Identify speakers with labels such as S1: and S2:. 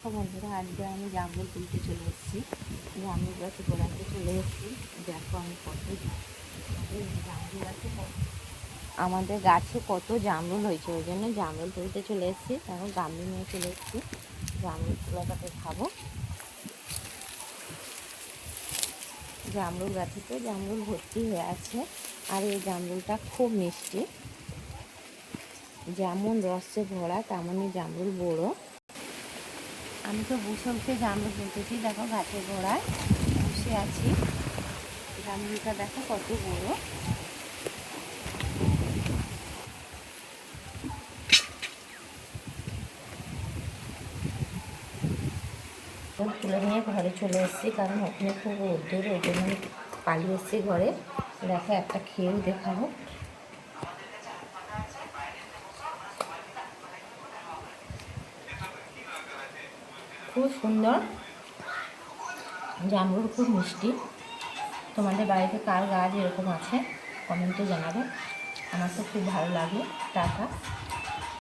S1: তো বন্ধুরা, আজকে আমি জামরুল তুলতে চলে এসেছি। জামরুল গাছে গোড়াতে চলে এসেছি। দেখো আমি আমাদের গাছে কত জামরুল হয়েছে, ওই জন্য জামরুল তুলতে চলে এসেছি। এখন গামলি নিয়ে চলে এসেছি, জামরুল তোলাটাকে খাবো। জামরুল গাছে তো জামরুল ভর্তি হয়ে আছে, আর এই জামরুলটা খুব মিষ্টি। যেমন রসে ভরা তেমনই জামরুল বড়ো। আমি তো বসে বসে জামরুল তুলতেছি। দেখো গাছের গোড়ায় বসে আছি। জামরুলটা দেখো কত বড়। তুলে নিয়ে ঘরে চলে এসেছি, কারণ ওখানে খুব রোদ্দুর, ওই জন্য পালিয়ে এসেছি ঘরে। দেখো একটা খেয়েও দেখাবো। খুব সুন্দর জামরুল, খুব মিষ্টি। তোমাদের বাড়িতে কার গাছ এরকম আছে কমেন্টে জানাবে। আমার তো খুব ভালো লাগে। টাটা।